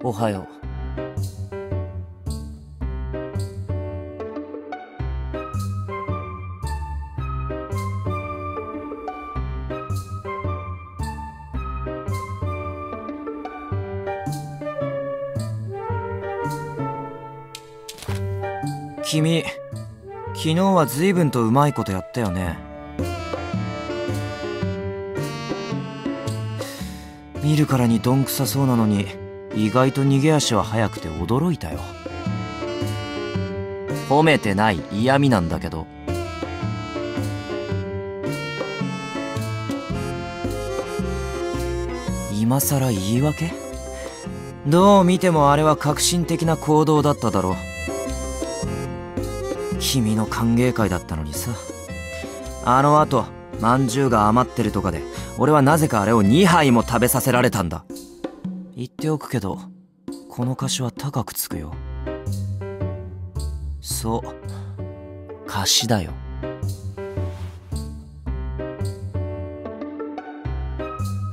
おはよう。君、昨日は随分とうまいことやったよね。見るからにどんくさそうなのに意外と逃げ足は速くて驚いたよ。褒めてない、嫌味なんだけど。今さら言い訳？どう見てもあれは革新的な行動だっただろう。君の歓迎会だったのにさ。あの後まんじゅうが余ってるとかで俺はなぜかあれを2杯も食べさせられたんだ。言っておくけどこの菓子は高くつくよ。そう、菓子だよ。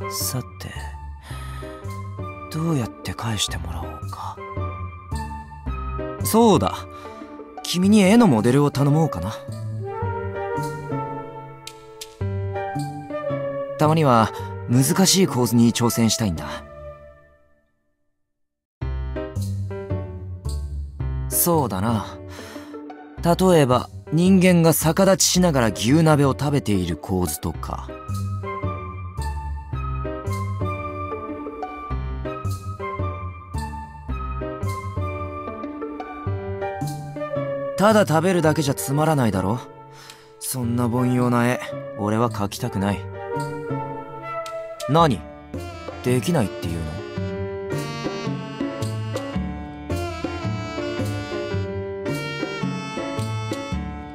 さてどうやって返してもらおうか。そうだ、君に絵のモデルを頼もうかな。たまには難しい構図に挑戦したいんだ。そうだな、例えば人間が逆立ちしながら牛鍋を食べている構図とか。ただ食べるだけじゃつまらないだろ。そんな凡庸な絵俺は描きたくない。何？できないっていうの？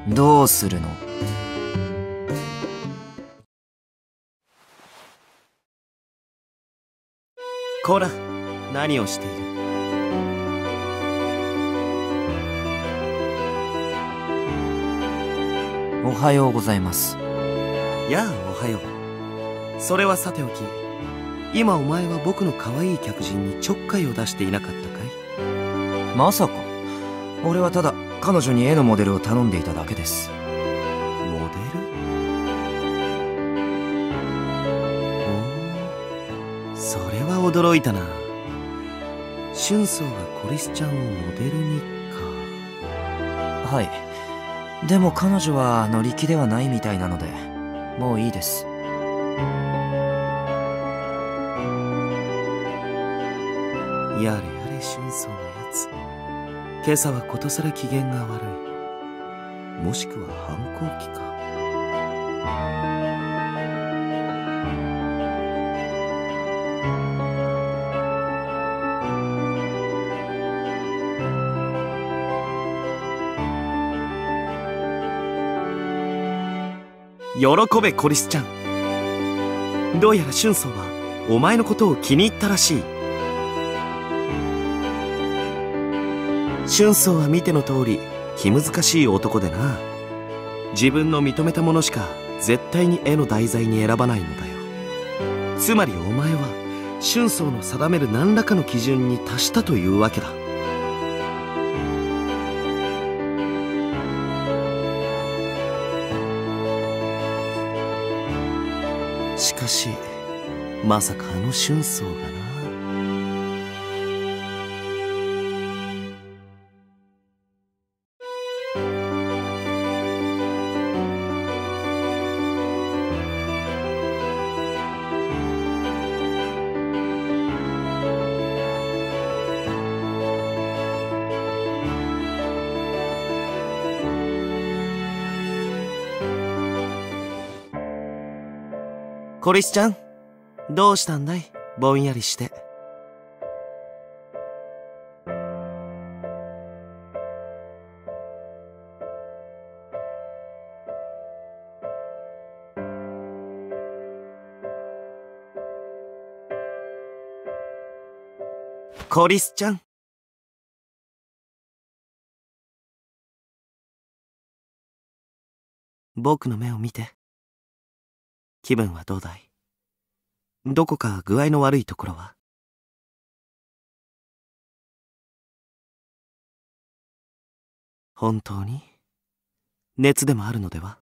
どうするの？こら、何をしている？おはようございます。やあ、おはよう。それはさておき、今お前は僕の可愛い客人にちょっかいを出していなかったかい？まさか。俺はただ彼女に絵のモデルを頼んでいただけです。モデル？おお、それは驚いたな。春草がコリスちゃんをモデルにか。はい。でも彼女は乗り気ではないみたいなのでもういいです。やれやれ春草のやつ、今朝はことさら機嫌が悪い。もしくは反抗期か。喜べコリスちゃん。どうやら春草はお前のことを気に入ったらしい。春草は見ての通り気難しい男でな。自分の認めたものしか絶対に絵の題材に選ばないのだよ。つまりお前は春草の定める何らかの基準に達したというわけだ。しかしまさかあの春草がな。コリスちゃん、どうしたんだい？ぼんやりして。コリスちゃん。僕の目を見て。気分はどうだい？どこか具合の悪いところは？本当に熱でもあるのでは？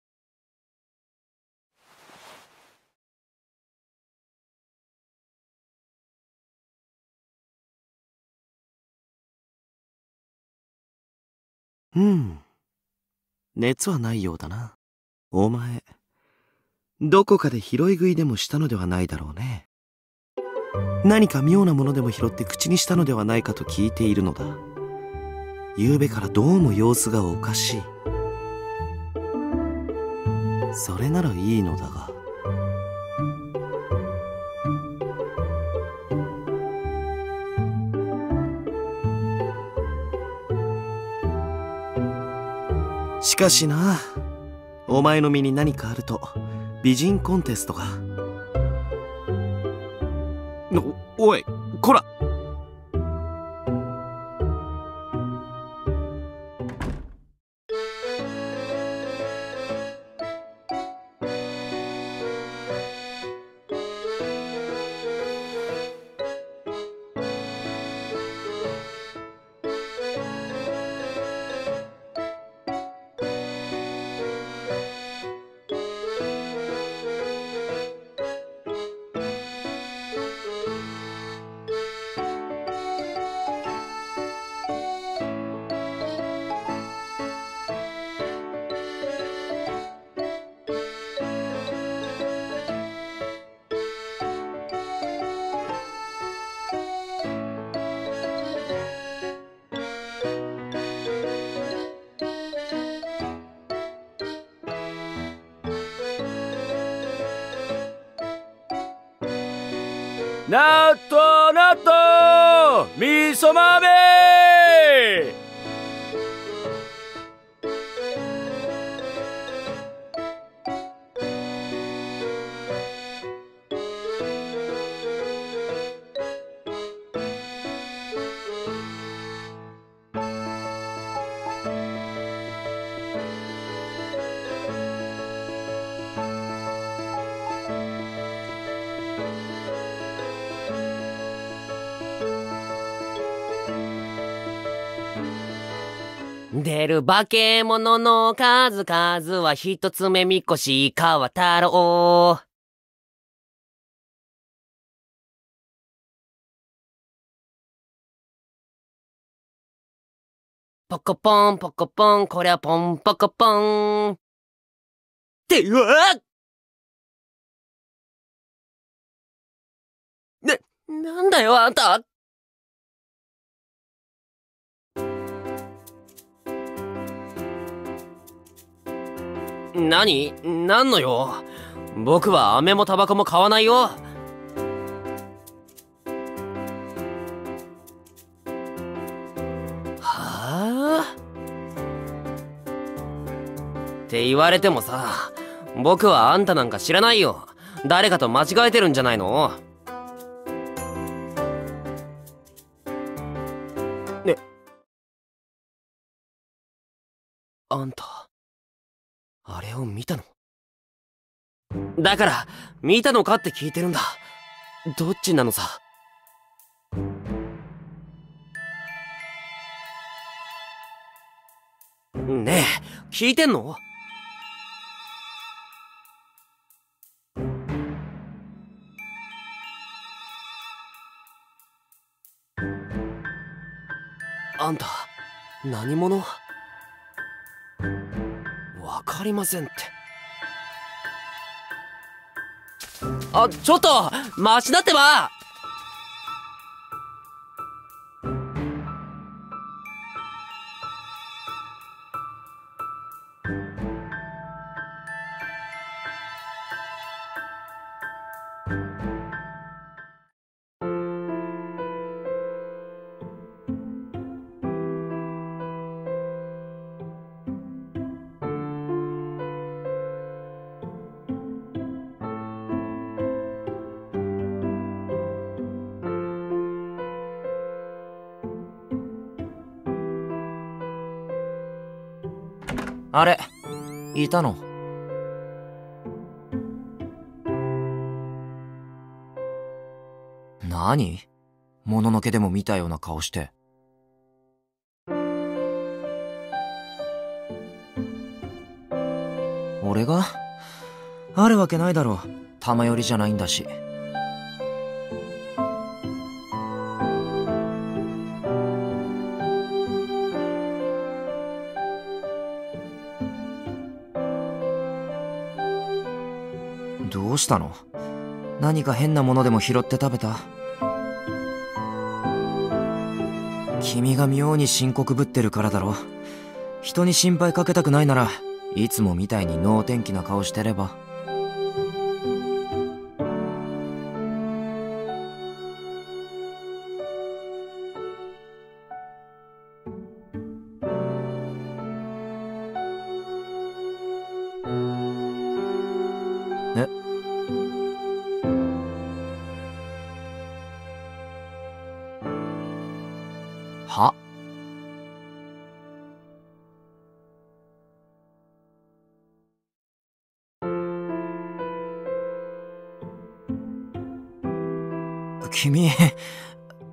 熱はないようだな。お前、どこかで拾い食いでもしたのではないだろうね。何か妙なものでも拾って口にしたのではないかと聞いているのだ。昨べからどうも様子がおかしい。それならいいのだが。しかしな、お前の身に何かあると美人コンテストが。おい、こら。納豆納豆味噌豆。出る化け物の数々は一つ目みこし川太郎。ポコポンポコポン、こりゃポンポコポン。ってうわっ、なんだよあんた。なんのよ。僕は飴もタバコも買わないよ。はあ？って言われてもさ、僕はあんたなんか知らないよ。誰かと間違えてるんじゃないの？ね。あんたあれを見たの？だから見たのかって聞いてるんだ。どっちなのさ。ねえ、聞いてんの？あんた何者？わかりませんって。あ、ちょっと待ちなってば。あれ、いたの？何？もののけでも見たような顔して。俺が？あるわけないだろ。玉寄りじゃないんだし。どうしたの？何か変なものでも拾って食べた？君が妙に深刻ぶってるからだろ。人に心配かけたくないならいつもみたいに能天気な顔してれば。え？は？君、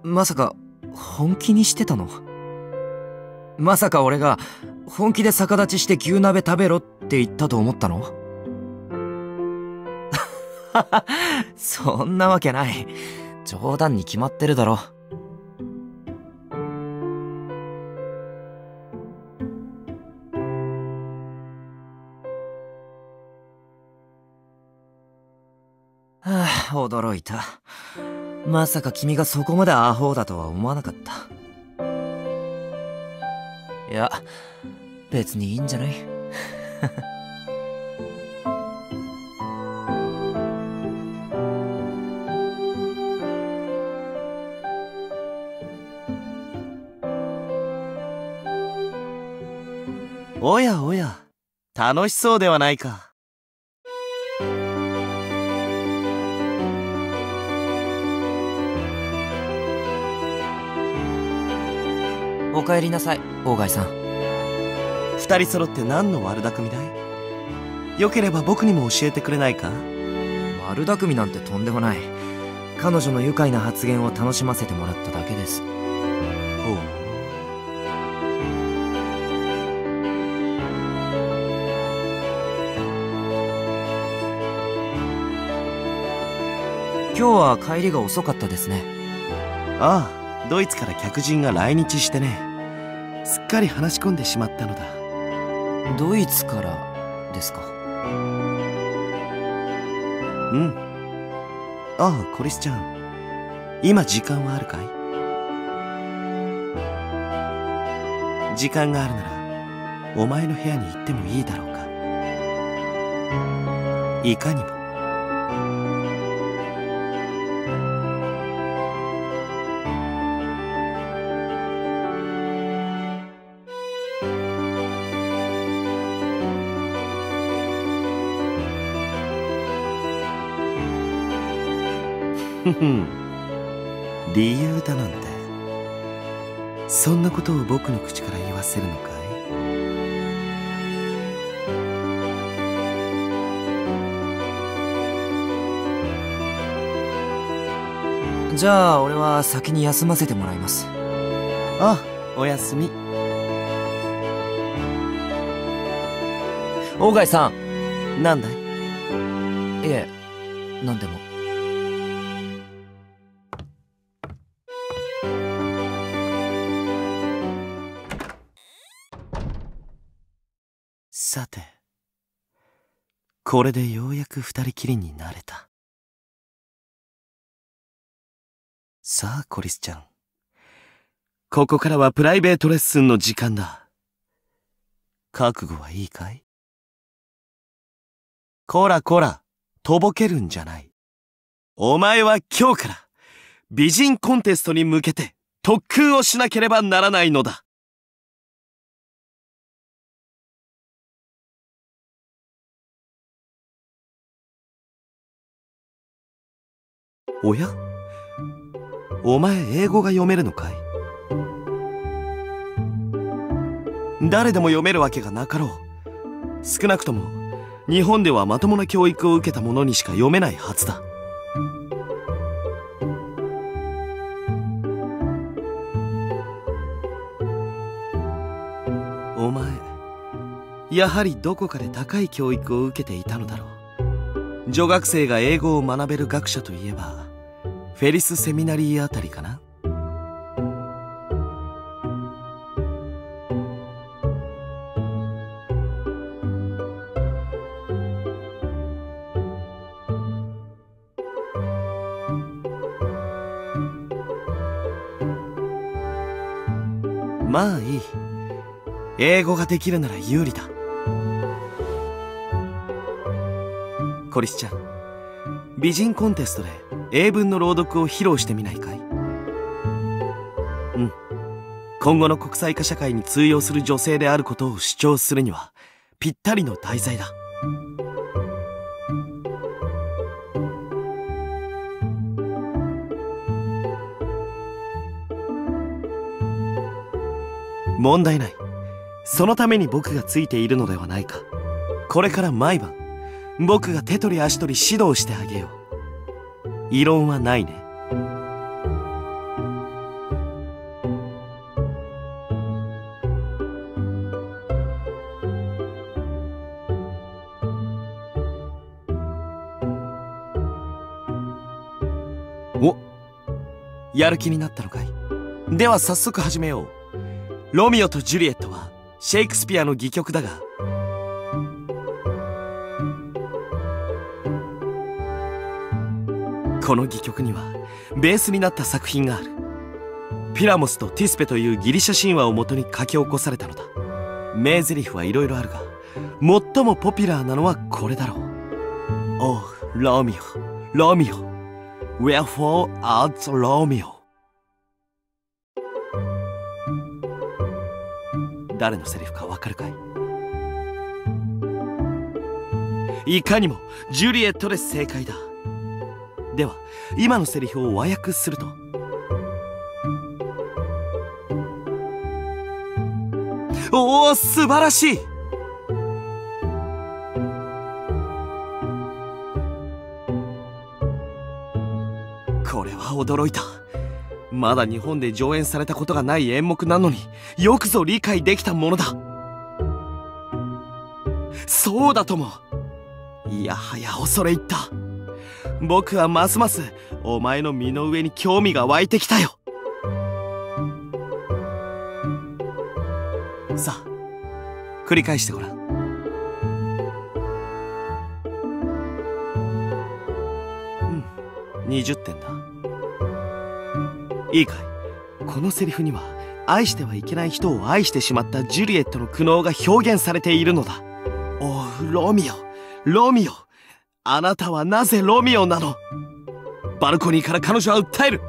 まさか本気にしてたの？まさか俺が本気で逆立ちして牛鍋食べろって言ったと思ったの？そんなわけない。冗談に決まってるだろ。はあ、驚いた。まさか君がそこまでアホだとは思わなかった。いや、別にいいんじゃない？おやおや、楽しそうではないか。お帰りなさい、鴎外さん。二人揃って何の悪巧みだい？よければ僕にも教えてくれないか？悪巧みなんてとんでもない。彼女の愉快な発言を楽しませてもらっただけです。ほう。今日は帰りが遅かったですね。ああ、ドイツから客人が来日してね。すっかり話し込んでしまったのだ。ドイツからですか？うん。ああ、コリスちゃん。今時間はあるかい？時間があるなら、お前の部屋に行ってもいいだろうか。いかにも。ふふん、理由だなんて、そんなことを僕の口から言わせるのかい？じゃあ俺は先に休ませてもらいます。あ、おやすみ。鴎外さん。なんだい？いえ、なんでも。さて、これでようやく二人きりになれた。さあ、コリスちゃん。ここからはプライベートレッスンの時間だ。覚悟はいいかい？こらこら、とぼけるんじゃない。お前は今日から美人コンテストに向けて特訓をしなければならないのだ。おや？お前英語が読めるのかい？誰でも読めるわけがなかろう。少なくとも日本ではまともな教育を受けた者にしか読めないはずだ。お前やはりどこかで高い教育を受けていたのだろう。女学生が英語を学べる学者といえばフェリスセミナリーあたりかな。まあいい。英語ができるなら有利だ。コリスちゃん、美人コンテストで英文の朗読を披露してみないかい？うん。今後の国際化社会に通用する女性であることを主張するにはぴったりの題材だ。問題ない。そのために僕がついているのではないか。これから毎晩僕が手取り足取り指導してあげよう。異論はないね。お、やる気になったのかい？では早速始めよう。ロミオとジュリエットはシェイクスピアの戯曲だが、この戯曲にはベースになった作品がある。ピラモスとティスペというギリシャ神話をもとに書き起こされたのだ。名台詞はいろいろあるが、最もポピュラーなのはこれだろう。おう、ロミオ、ロミオ、Wherefore art Romeo。誰のセリフかわかるかい？いかにもジュリエットで正解だ。では今のセリフを和訳すると、おお、素晴らしい。これは驚いた。まだ日本で上演されたことがない演目なのによくぞ理解できたものだ。そうだとも。いやはや恐れ入った。僕はますますお前の身の上に興味が湧いてきたよ。さあ繰り返してごらん。20点だ。いいかい？このセリフには愛してはいけない人を愛してしまったジュリエットの苦悩が表現されているのだ。おう、ロミオ、ロミオ、あなたはなぜロミオなの？バルコニーから彼女は訴える。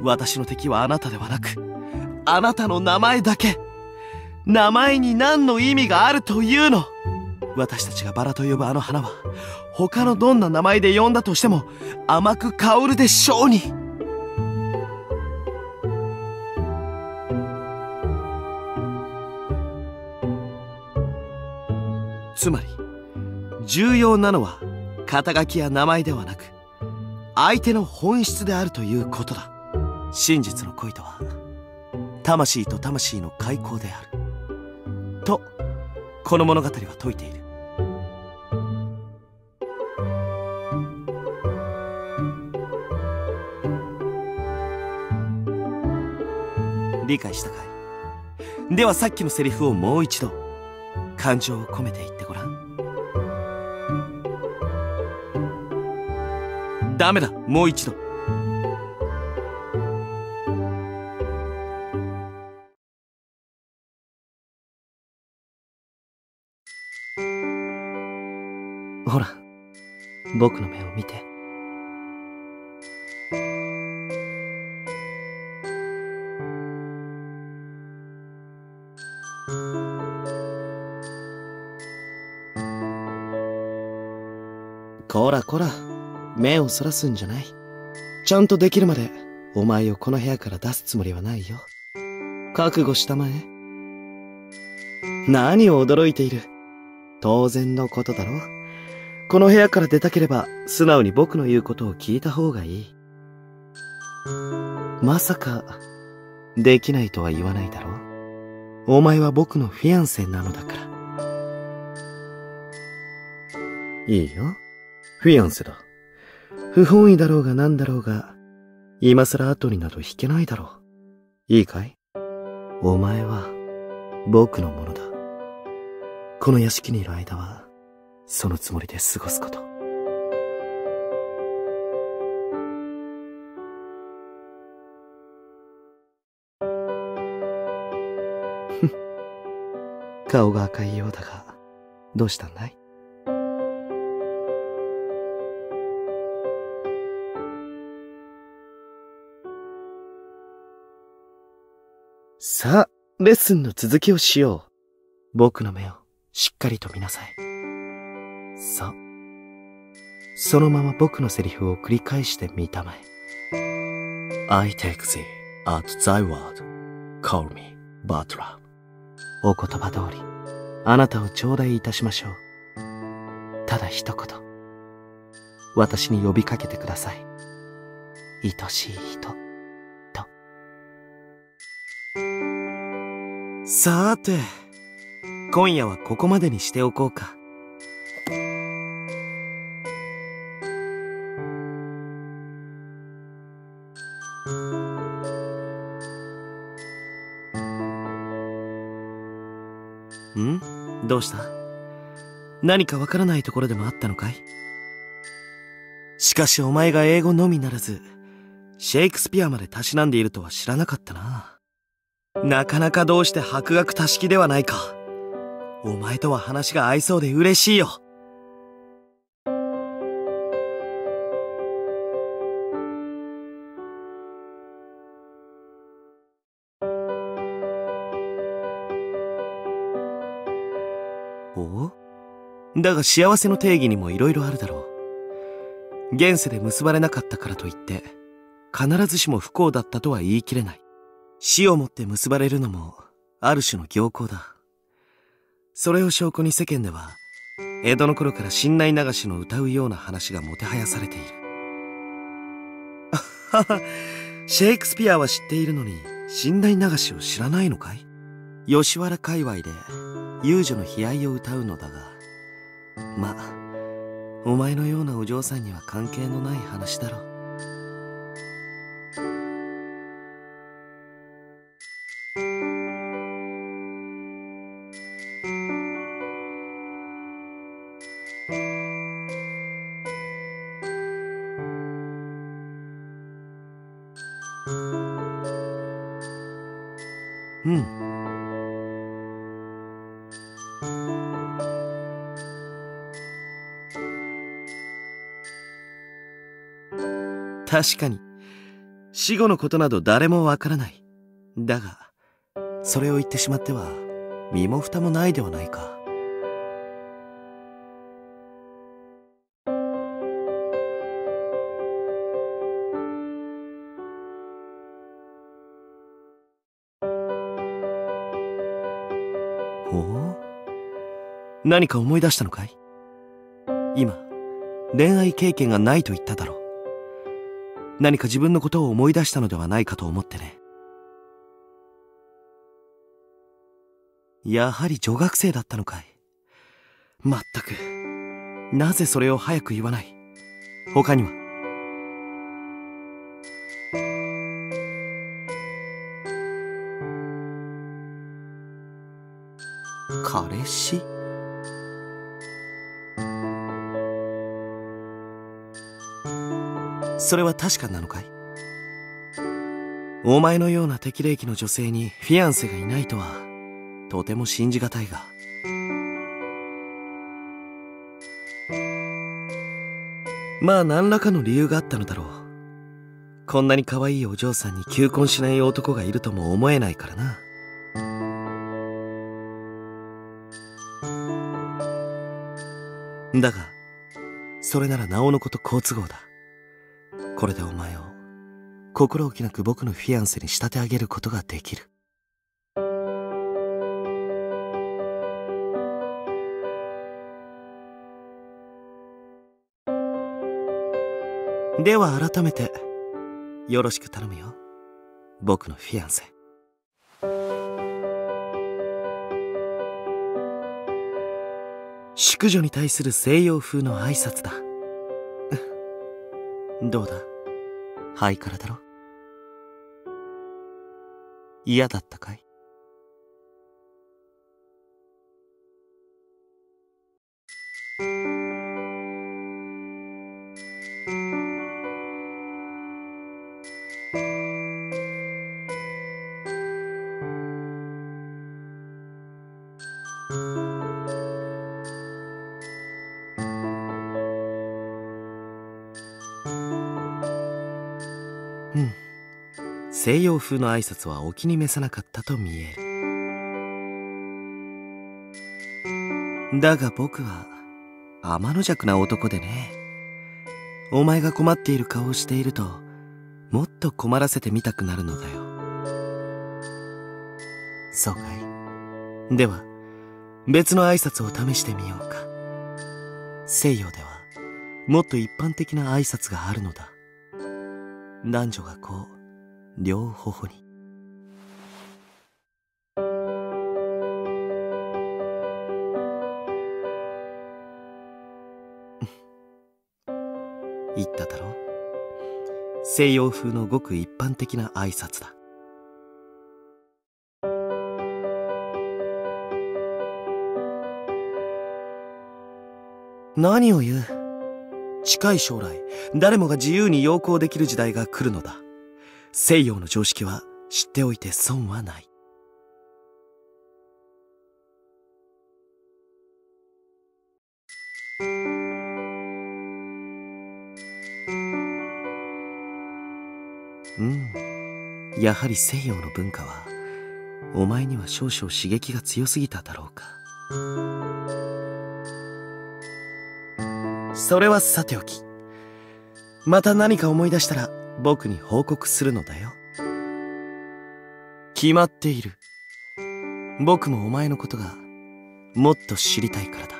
私の敵はあなたではなく、あなたの名前だけ。名前に何の意味があるというの？私たちがバラと呼ぶあの花は他のどんな名前で呼んだとしても甘く香るでしょうに。つまり重要なのは肩書きや名前ではなく相手の本質であるということだ。真実の恋とは魂と魂の開口であるとこの物語は説いている。理解したかい？ではさっきのセリフをもう一度感情を込めて言ってごらん。ダメだ、もう一度。ほら、僕の目を見て。こらこら、目をそらすんじゃない。ちゃんとできるまでお前をこの部屋から出すつもりはないよ。覚悟したまえ。何を驚いている。当然のことだろ。この部屋から出たければ素直に僕の言うことを聞いた方がいい。まさかできないとは言わないだろう。お前は僕のフィアンセなのだから。いいよ。フィアンセだ。不本意だろうが何だろうが、今更後になど引けないだろう。いいかい？お前は、僕のものだ。この屋敷にいる間は、そのつもりで過ごすこと。顔が赤いようだが、どうしたんだい？さあ、レッスンの続きをしよう。僕の目をしっかりと見なさい。そう。そのまま僕のセリフを繰り返してみたまえ。I take thee at thy word. Call me butler. お言葉通り、あなたを頂戴いたしましょう。ただ一言、私に呼びかけてください。愛しい人、と。さーて、今夜はここまでにしておこうか。どうした？何かわからないところでもあったのかい？しかしお前が英語のみならず、シェイクスピアまでたしなんでいるとは知らなかったな。なかなかどうして博学多識ではないか。お前とは話が合いそうで嬉しいよ。だが幸せの定義にも色々あるだろう。現世で結ばれなかったからといって、必ずしも不幸だったとは言い切れない。死をもって結ばれるのも、ある種の行幸だ。それを証拠に世間では、江戸の頃から新内流しの歌うような話がもてはやされている。はは、シェイクスピアは知っているのに、新内流しを知らないのかい？吉原界隈で、遊女の悲哀を歌うのだが、まあ、お前のようなお嬢さんには関係のない話だろう。確かに、死後のことなど誰もわからない。だが、それを言ってしまっては、身も蓋もないではないか。ほう？何か思い出したのかい？今、恋愛経験がないと言っただろう。何か自分のことを思い出したのではないかと思ってね。やはり女学生だったのかい。まったく、なぜそれを早く言わない。他には？彼氏？それは確かなのかい？お前のような適齢期の女性にフィアンセがいないとは、とても信じがたいが。まあ何らかの理由があったのだろう。こんなに可愛いお嬢さんに求婚しない男がいるとも思えないからな。だが、それならなおのこと好都合だ。これでお前を心置きなく僕のフィアンセに仕立て上げることができる。では改めてよろしく頼むよ、僕のフィアンセ。淑女に対する西洋風の挨拶だ。どうだ、ハイカラだろ。嫌だったかい？西洋風の挨拶はお気に召さなかったと見える。だが僕は天の弱な男でね。お前が困っている顔をしているともっと困らせてみたくなるのだよ。そうかい。では別の挨拶を試してみようか。西洋ではもっと一般的な挨拶があるのだ。男女がこう両頬に。言っただろ。西洋風のごく一般的な挨拶だ。何を言う。近い将来誰もが自由に陽光できる時代が来るのだ。西洋の常識は知っておいて損はない。やはり西洋の文化はお前には少々刺激が強すぎただろうか。それはさておき、また何か思い出したら僕に報告するのだよ。決まっている。僕もお前のことがもっと知りたいからだ。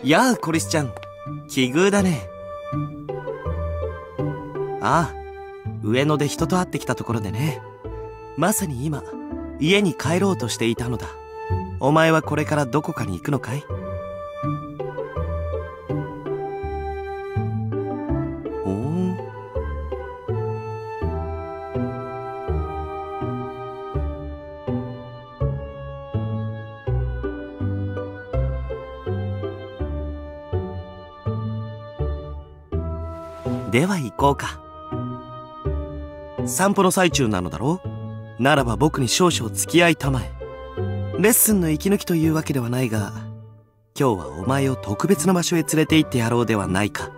やあ、コリスちゃん。奇遇だね。ああ、上野で人と会ってきたところでね。まさに今、家に帰ろうとしていたのだ。お前はこれからどこかに行くのかい？おー。では行こうか。散歩の最中なのだろう？ならば僕に少々付き合いたまえ。レッスンの息抜きというわけではないが、今日はお前を特別な場所へ連れて行ってやろうではないか。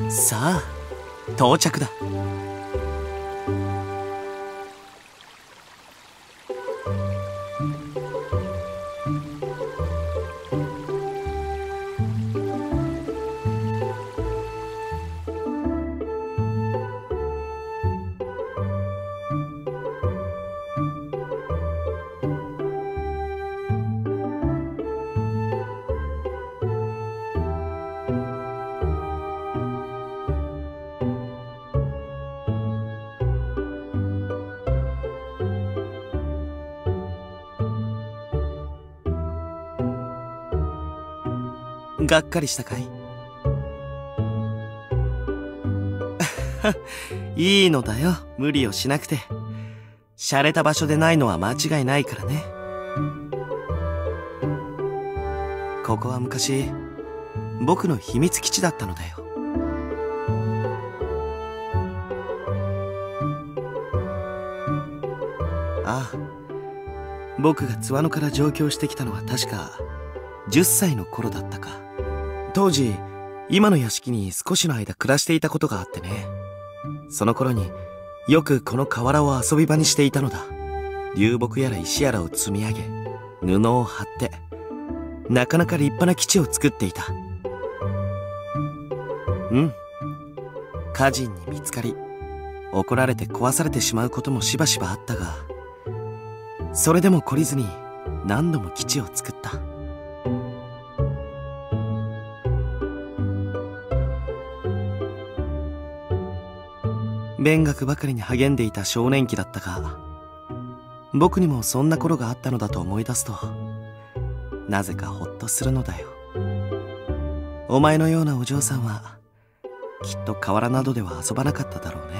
さあ、到着だ。がっかりしたかい？いいのだよ、無理をしなくて。洒落た場所でないのは間違いないからね。ここは昔僕の秘密基地だったのだよ。ああ、僕が津和野から上京してきたのは確か10歳の頃だったか。当時今の屋敷に少しの間暮らしていたことがあってね。その頃によくこの河原を遊び場にしていたのだ。流木やら石やらを積み上げ、布を張ってなかなか立派な基地を作っていた。家人に見つかり怒られて壊されてしまうこともしばしばあったが、それでも懲りずに何度も基地を作った。勉学ばかりに励んでいた少年期だったが、僕にもそんな頃があったのだと思い出すとなぜかほっとするのだよ。お前のようなお嬢さんはきっと河原などでは遊ばなかっただろうね。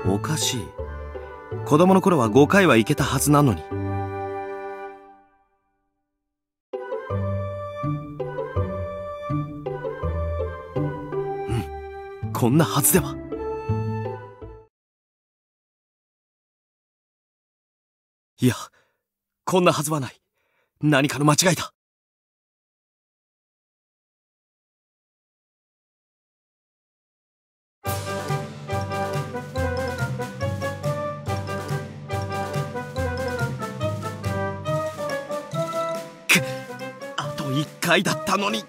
おかしい。子供の頃は5回は行けたはずなのに。こんなはずでは。いや、こんなはずはない。何かの間違いだ。あと1回だったのに。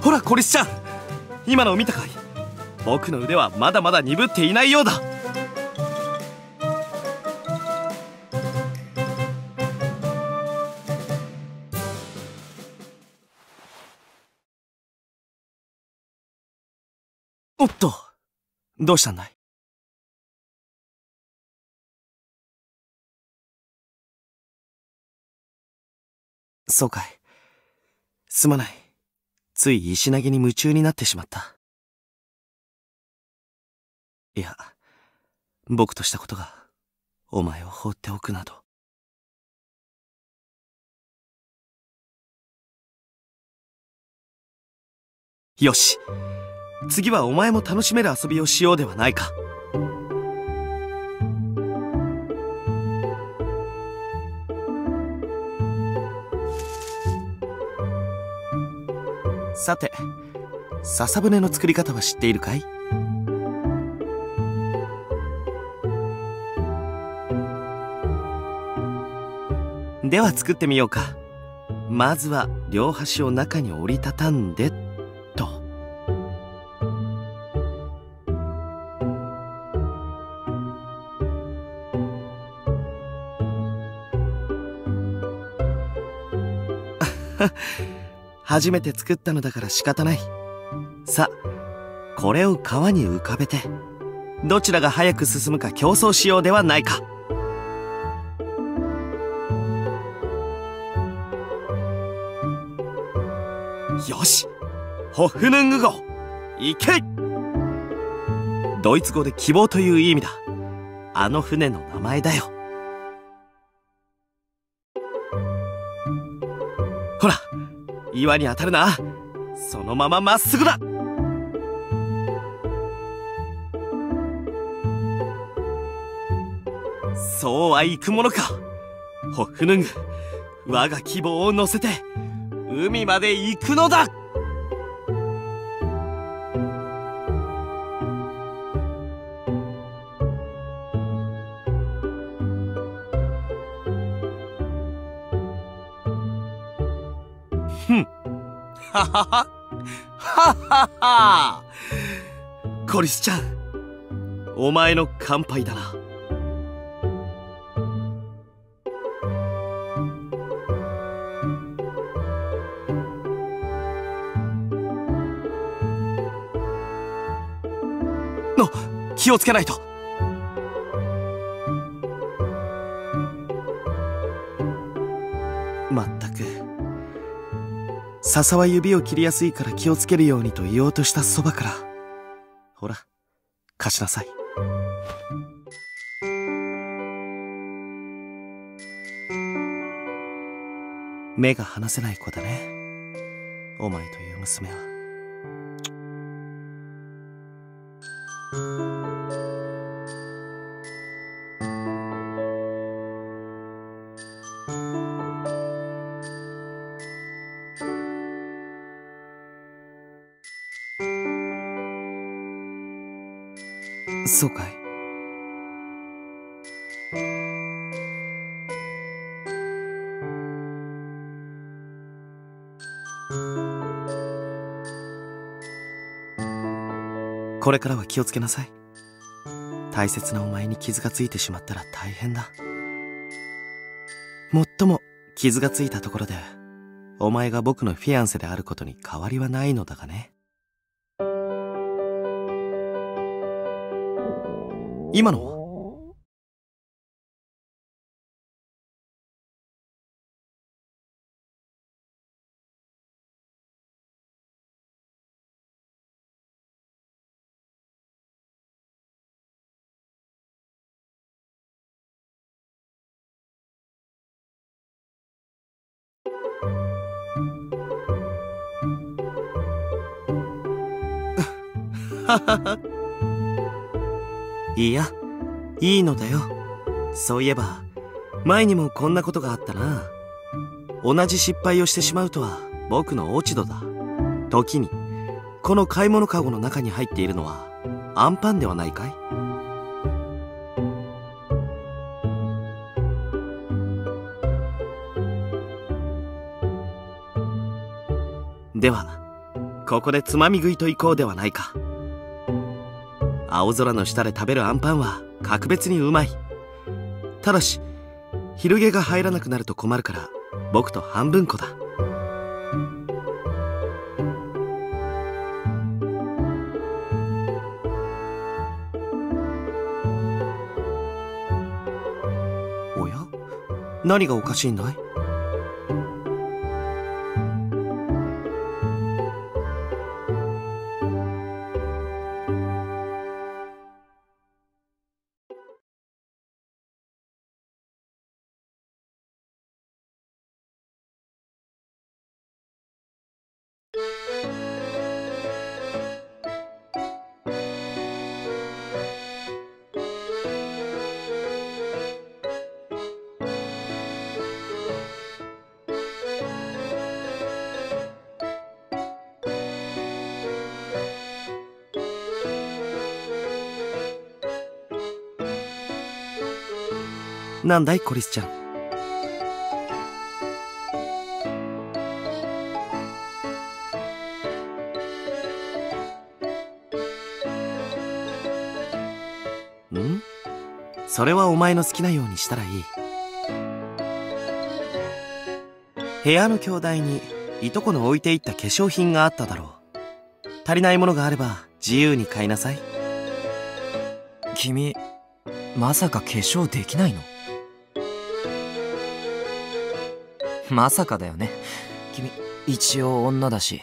ほらコリスちゃん、今のを見たかい？僕の腕はまだまだ鈍っていないようだ。おっと、どうしたんだい？そうかい。すまない。つい石投げに夢中になってしまった。いや、僕としたことがお前を放っておくなど。よし、次はお前も楽しめる遊びをしようではないか。さて、笹舟の作り方は知っているかい？では作ってみようか。まずは両端を中に折りたたんでと。初めて作ったのだから仕方ない。さあ、これを川に浮かべてどちらが早く進むか競争しようではないか。よし、ホフヌング号行け。ドイツ語で希望という意味だ。あの船の名前だよ。ほら、岩に当たるな。そのまままっすぐだ。そうはいくものか。ホフヌング、我が希望を乗せて海まで行くのだ。はははははは。コリスちゃん、お前の乾杯だな。気をつけないと。まったく。笹は指を切りやすいから気をつけるようにと言おうとしたそばから。ほら、貸しなさい。目が離せない子だね。お前という娘は。そうかい。これからは気をつけなさい。大切なお前に傷がついてしまったら大変だ。もっとも傷がついたところでお前が僕のフィアンセであることに変わりはないのだがね。今のはいや、いいのだよ。そういえば前にもこんなことがあったな。同じ失敗をしてしまうとは僕の落ち度だ。時にこの買い物カゴの中に入っているのはアンパンではないかい？ではここでつまみ食いといこうではないか。青空の下で食べるアンパンは格別にうまい。ただし昼毛が入らなくなると困るから僕と半分こだ。おや、何がおかしいんだい？なんだいコリスちゃん。ん？それはお前の好きなようにしたらいい。部屋の兄弟にいとこの置いていった化粧品があっただろう。足りないものがあれば自由に買いなさい。君、まさか化粧できないの？まさかだよね。君、一応女だし。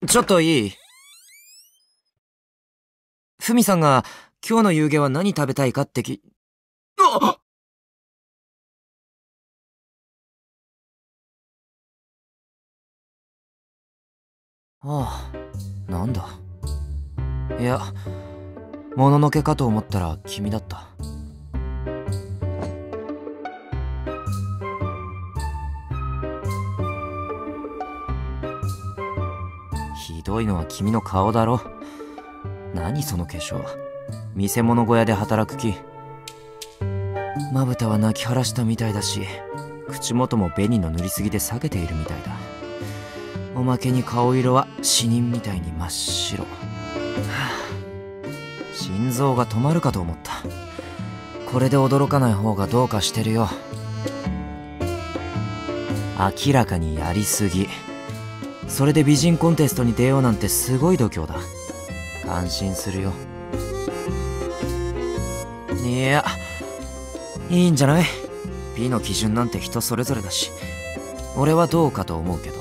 ちょっといい？クミさんが今日の夕げは何食べたいかってあああ、なんだ。いや、もののけかと思ったら君だった。ひどいのは君の顔だろ。何その化粧。見せ物小屋で働く気。まぶたは泣き晴らしたみたいだし、口元も紅の塗りすぎで裂けているみたいだ。おまけに顔色は死人みたいに真っ白。はあ、心臓が止まるかと思った。これで驚かない方がどうかしてるよ。明らかにやりすぎ。それで美人コンテストに出ようなんてすごい度胸だ。感心するよ。いや、いいんじゃない？美の基準なんて人それぞれだし、俺はどうかと思うけど。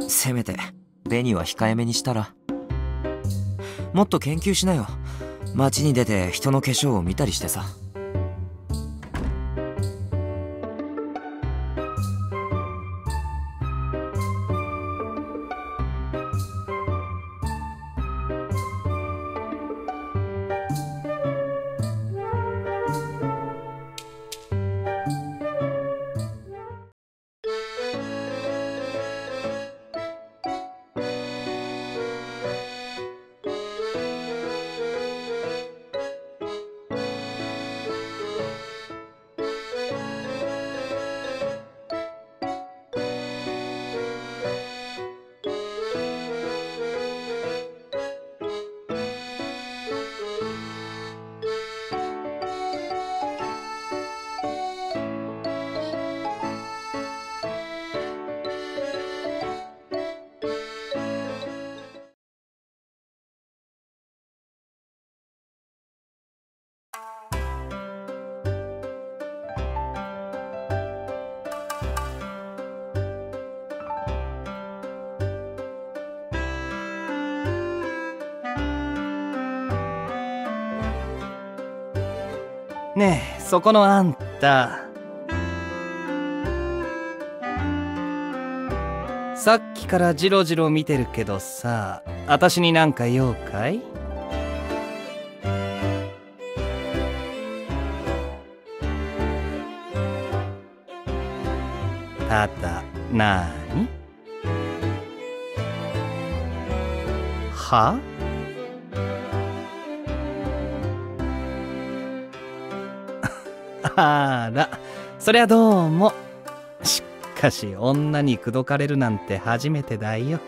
せめて紅は控えめにしたら。もっと研究しなよ。街に出て人の化粧を見たりしてさ。ねえ、そこのあんた。さっきからジロジロ見てるけどさ、私になんか用かい？ただ、なーに？は？あら、そりゃどうも。しかし女に口説かれるなんて初めてだよ。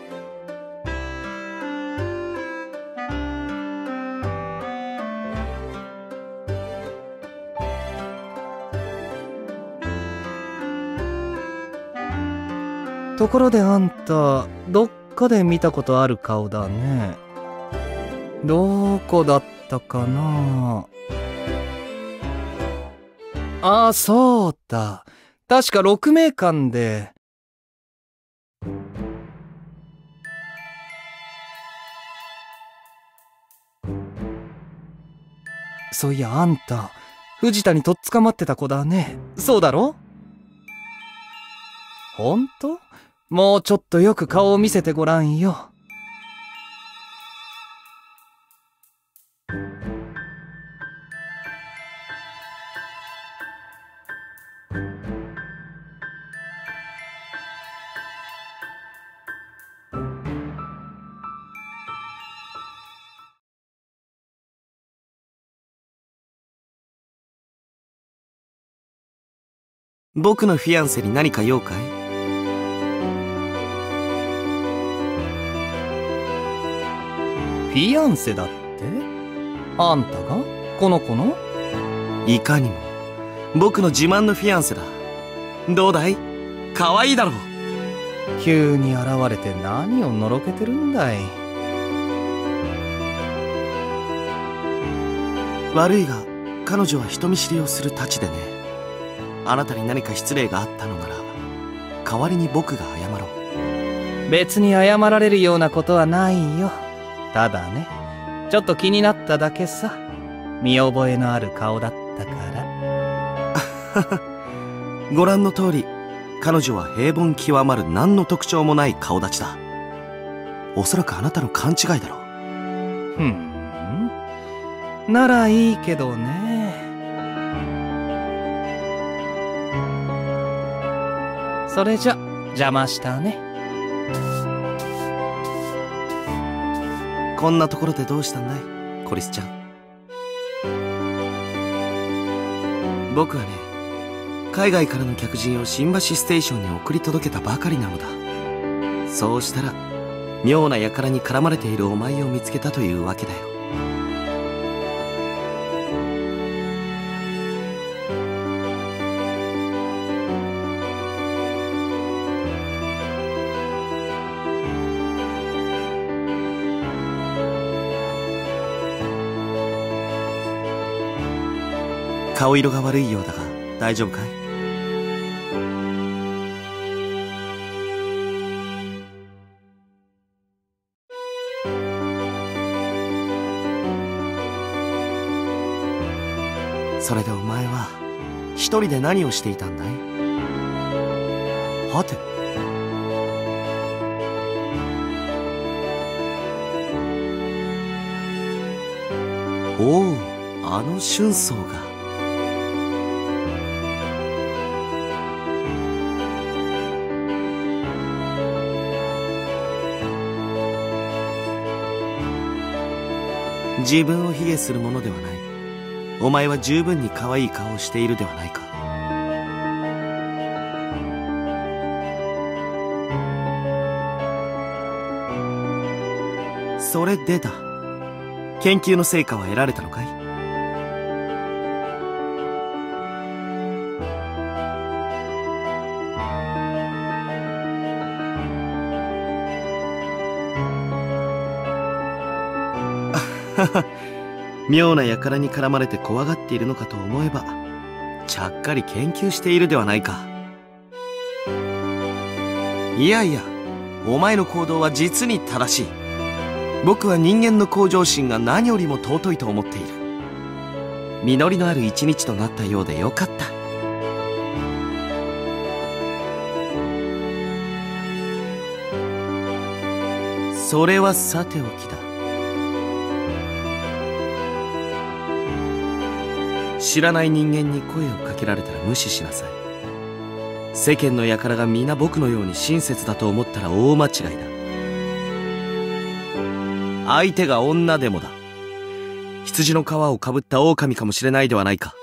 ところであんた、どっかで見たことある顔だね。どこだったかな？ああ、そうだ。確か鹿鳴館で。そういや、あんた、藤田にとっ捕まってた子だね。そうだろ？ほんと？もうちょっとよく顔を見せてごらんよ。僕のフィアンセに何か用かい？フィアンセだって？あんたが？この子の？いかにも。僕の自慢のフィアンセだ。どうだい？可愛いだろう。急に現れて何をのろけてるんだい。悪いが、彼女は人見知りをするたちでね。あなたに何か失礼があったのなら、代わりに僕が謝ろう。別に謝られるようなことはないよ。ただね、ちょっと気になっただけさ。見覚えのある顔だったから。ご覧の通り、彼女は平凡極まる何の特徴もない顔立ちだ。おそらくあなたの勘違いだろう。ならいいけどね。それじゃ邪魔したね。こんなところでどうしたんだい、コリスちゃん。僕はね、海外からの客人を新橋ステーションに送り届けたばかりなのだ。そうしたら妙な輩に絡まれているお前を見つけたというわけだよ。顔色が悪いようだが大丈夫かい？それでお前は一人で何をしていたんだい？はて？おお、あの春草が。自分を卑下するものではない。お前は十分に可愛い顔をしているではないか。それでだ。研究の成果は得られたのかい？妙な輩に絡まれて怖がっているのかと思えば、ちゃっかり研究しているではないか。いやいや、お前の行動は実に正しい。僕は人間の向上心が何よりも尊いと思っている。実りのある一日となったようでよかった。それはさておきだ。知らない人間に声をかけられたら無視しなさい。世間の輩が皆僕のように親切だと思ったら大間違いだ。相手が女でもだ。羊の皮をかぶった狼かもしれないではないか。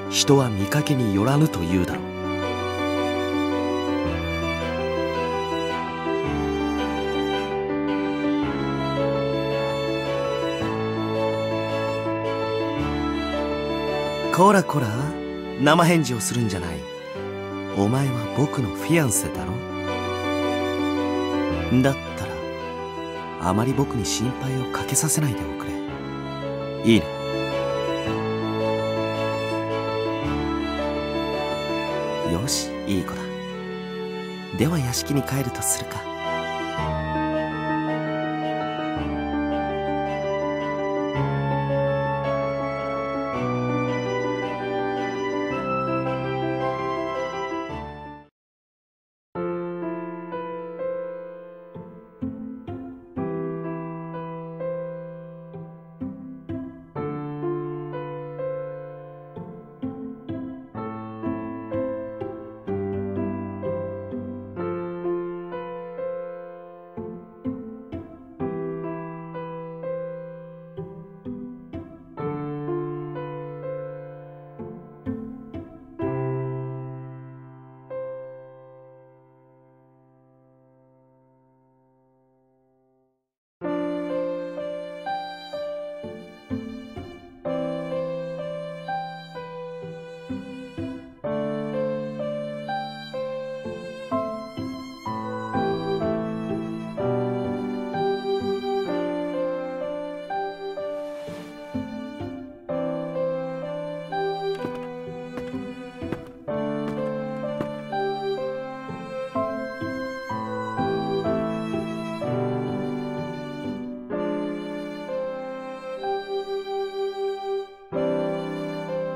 人は見かけによらぬと言うだろう。こらこら、生返事をするんじゃない。お前は僕のフィアンセだろ。だったらあまり僕に心配をかけさせないでおくれ。いいね。よし、いい子だ。では屋敷に帰るとするか。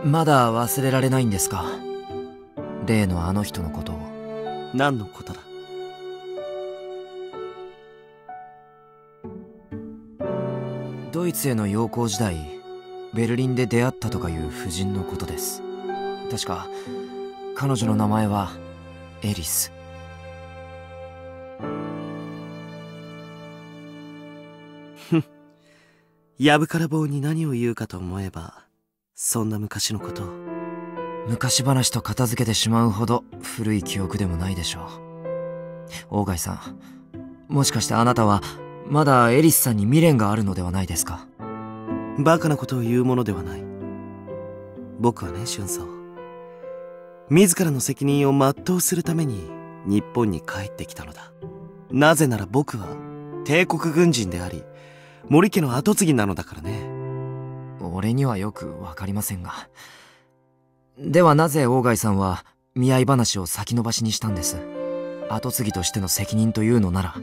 まだ忘れられないんですか？例のあの人のことを。何のことだ？ドイツへの洋行時代、ベルリンで出会ったとかいう婦人のことです。確か彼女の名前はエリス。やぶから棒に何を言うかと思えば、そんな昔のことを。昔話と片付けてしまうほど古い記憶でもないでしょう。鴎外さん、もしかしてあなたはまだエリスさんに未練があるのではないですか？バカなことを言うものではない。僕はね、俊操、自らの責任を全うするために日本に帰ってきたのだ。なぜなら僕は帝国軍人であり、森家の跡継ぎなのだからね。俺にはよくわかりませんが。ではなぜ鴎外さんは見合い話を先延ばしにしたんです？跡継ぎとしての責任というのなら、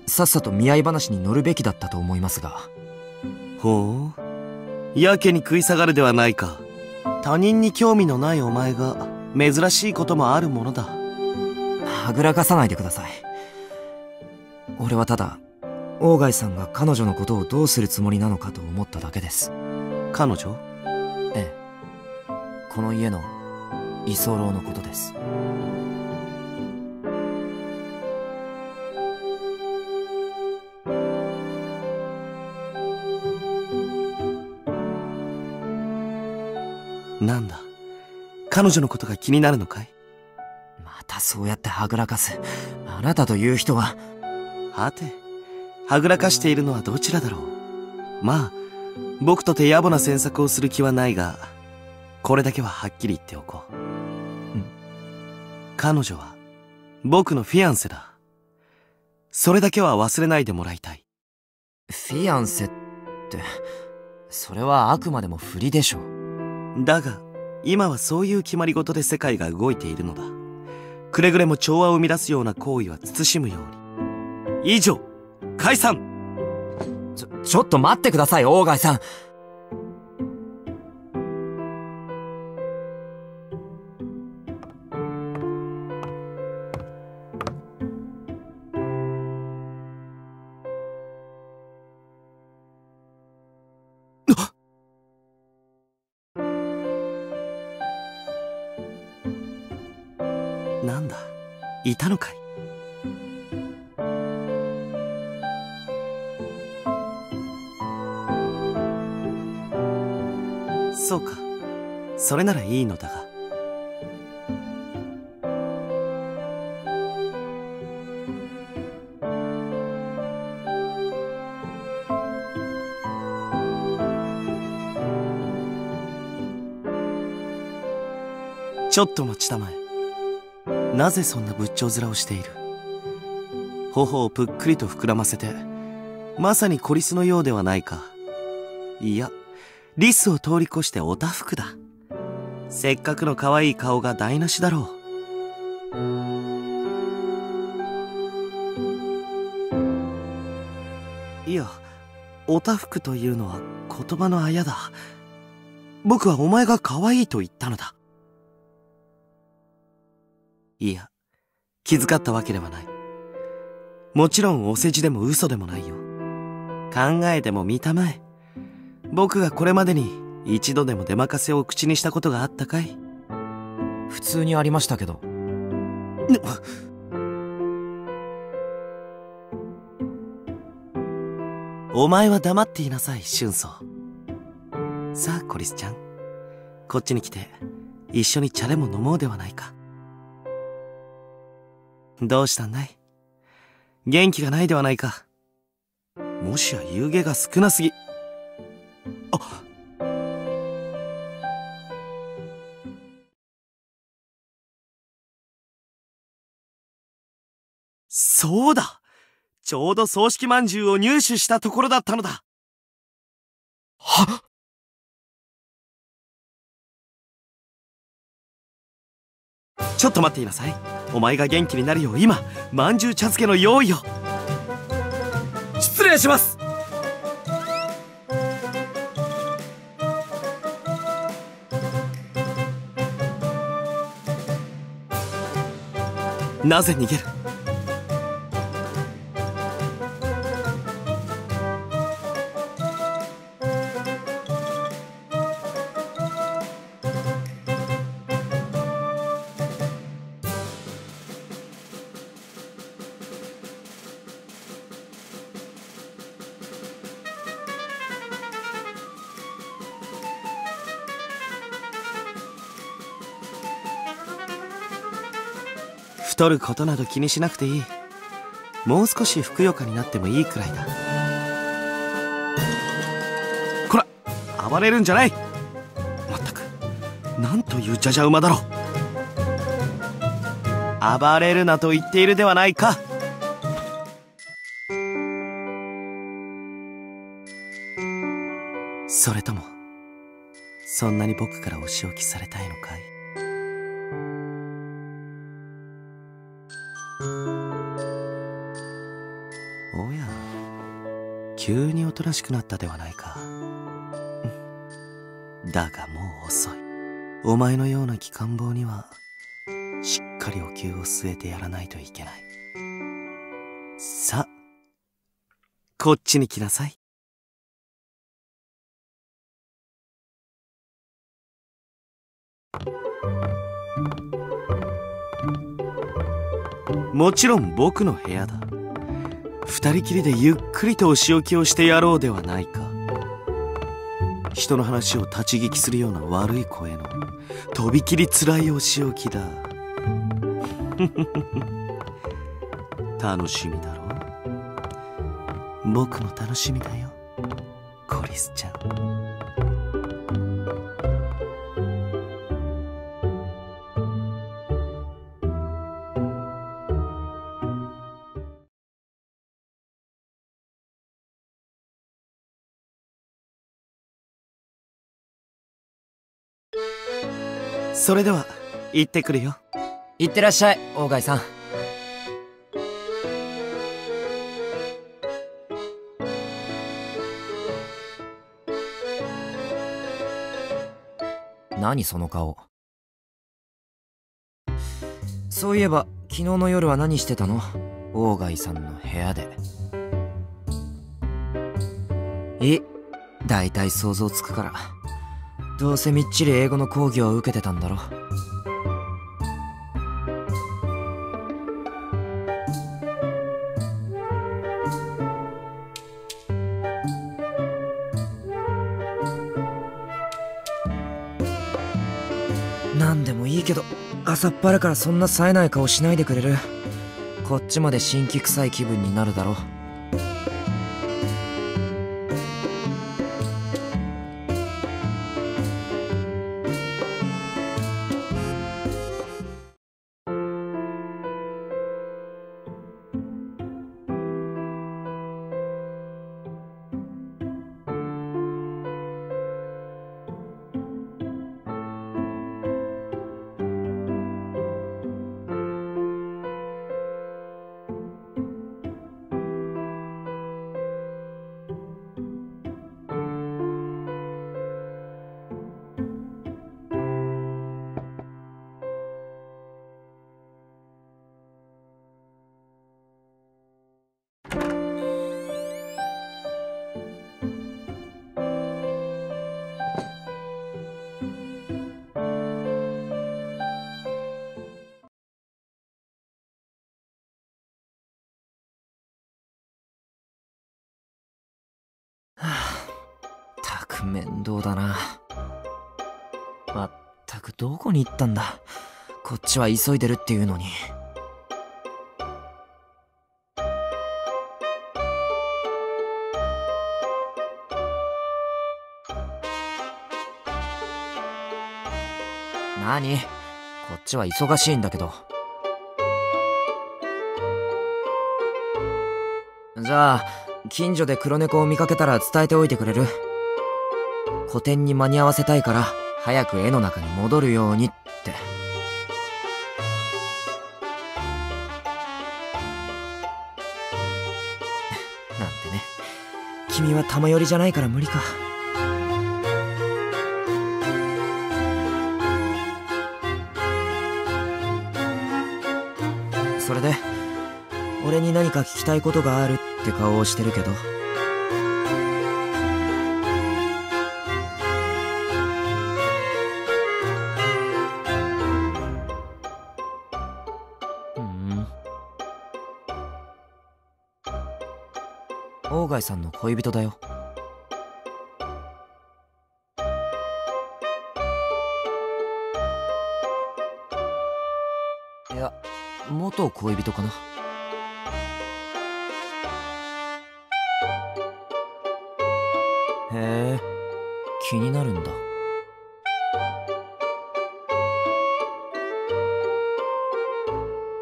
さっさと見合い話に乗るべきだったと思いますが。ほう、やけに食い下がるではないか。他人に興味のないお前が珍しいこともあるものだ。はぐらかさないでください。俺はただ鴎外さんが彼女のことをどうするつもりなのかと思っただけです。彼女？ええ、この家の居候のことです。なんだ、彼女のことが気になるのかい？またそうやってはぐらかす。あなたという人は。はて、はぐらかしているのはどちらだろう。まあ、僕とて野暮な詮索をする気はないが、これだけははっきり言っておこう。彼女は僕のフィアンセだ。それだけは忘れないでもらいたい。フィアンセって、それはあくまでも振りでしょ。だが今はそういう決まり事で世界が動いているのだ。くれぐれも調和を乱すような行為は慎むように。以上、解散。ちょっと待ってください、鴎外さん。なんだ、いたのかい。そうか、それならいいのだが。ちょっと待ちたまえ。なぜそんな仏頂面をしている？頬をぷっくりと膨らませて、まさに小リスのようではないか。いや、リスを通り越しておたふくだ。せっかくの可愛い顔が台無しだろう。いや、おたふくというのは言葉のあやだ。僕はお前が可愛いと言ったのだ。いや、気遣ったわけではない。もちろんお世辞でも嘘でもないよ。考えてもみたまえ。僕がこれまでに一度でも出任せを口にしたことがあったかい？普通にありましたけど。お前は黙っていなさい、俊操。さあ、コリスちゃん。こっちに来て、一緒に茶でも飲もうではないか。どうしたんだい？元気がないではないか。もしや夕げが少なすぎ。あ、そうだ！ちょうど葬式まんじゅうを入手したところだったのだ。はっ！ちょっと待っていなさい。お前が元気になるよう今、まんじゅう茶漬けの用意を。失礼します。なぜ逃げる？太ることなど気にしなくていい。もう少しふくよかになってもいいくらいだ。こら、暴れるんじゃない。まったく、なんというじゃじゃ馬だろう。暴れるなと言っているではないか。それともそんなに僕からお仕置きされたいのかい？おや、急におとなしくなったではないか。だがもう遅い。お前のような機関棒にはしっかりお灸を据えてやらないといけない。さあ、こっちに来なさい。もちろん僕の部屋だ。二人きりでゆっくりとお仕置きをしてやろうではないか。人の話を立ち聞きするような悪い声のとびきりつらいお仕置きだ。楽しみだろう。僕も楽しみだよ、コリスちゃん。それでは行ってくるよ。いってらっしゃい、鴎外さん。何その顔。そういえば昨日の夜は何してたの？鴎外さんの部屋で。だいたい想像つくから。どうせみっちり英語の講義を受けてたんだろ。なんでもいいけど、朝っぱらからそんな冴えない顔しないでくれる？こっちまで辛気臭い気分になるだろ。たく面倒だな。まったくどこに行ったんだ。こっちは急いでるっていうのに。何？こっちは忙しいんだけど。じゃあ近所で黒猫を見かけたら伝えておいてくれる？個展に間に合わせたいから早く絵の中に戻るようにって。なんてね。君は玉寄りじゃないから無理か。そそれで俺に何か聞きたいことがあるって顔をしてるけど。鴎外さんの恋人だよ。いや、元恋人かな。へえ、気になるんだ。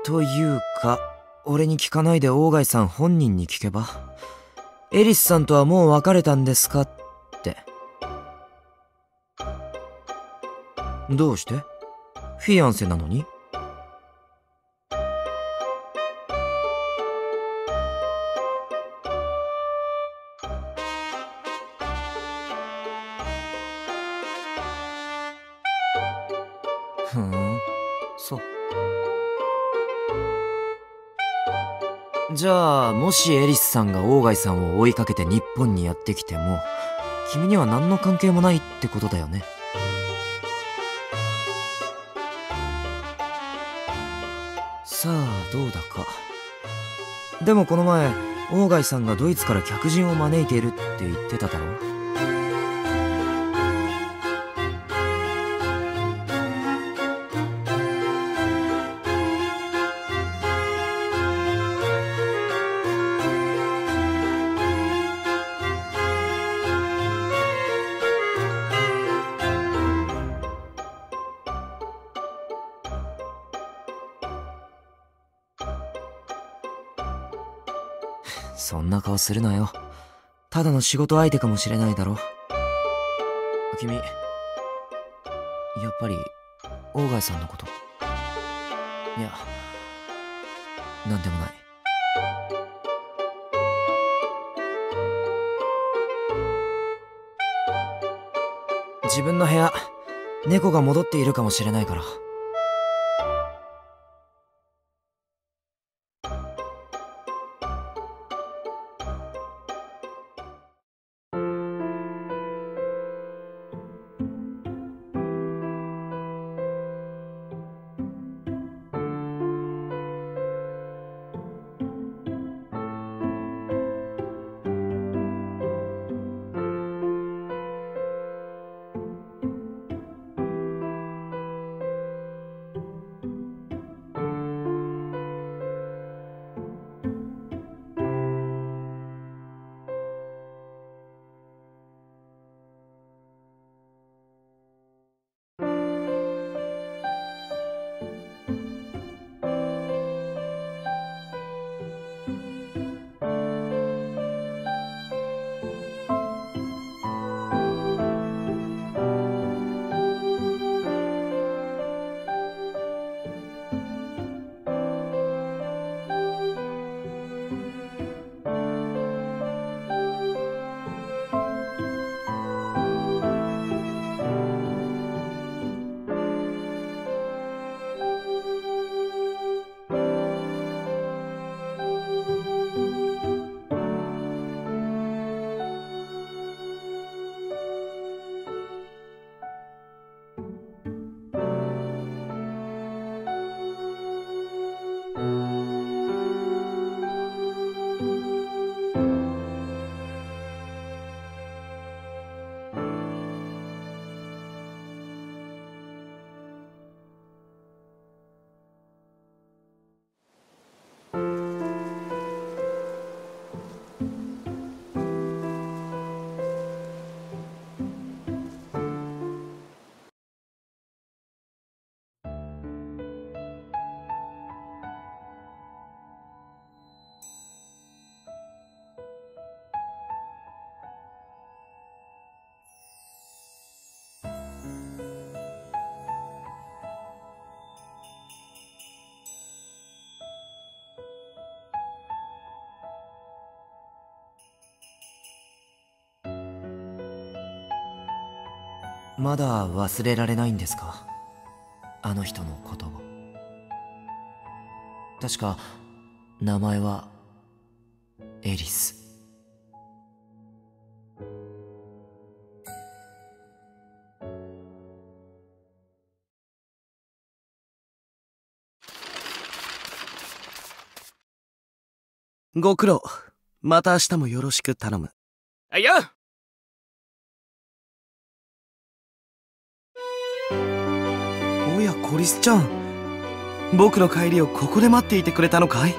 というか、俺に聞かないで鴎外さん本人に聞けば。エリスさんとはもう別れたんですかって。どうして？フィアンセなのに？ふーん、そう。じゃあ、もしエリスさんが鴎外さんを追いかけて日本にやってきても、君には何の関係もないってことだよね。さあ、どうだか。でもこの前、鴎外さんがドイツから客人を招いているって言ってただろ。そんな顔するなよ。ただの仕事相手かもしれないだろ。君、やっぱり鴎外さんのこと。いや、なんでもない。自分の部屋、猫が戻っているかもしれないから。まだ忘れられないんですか？あの人のことを。確か名前はエリス。ご苦労。また明日もよろしく頼む。あいや。おやコリスちゃん、僕の帰りをここで待っていてくれたのかい？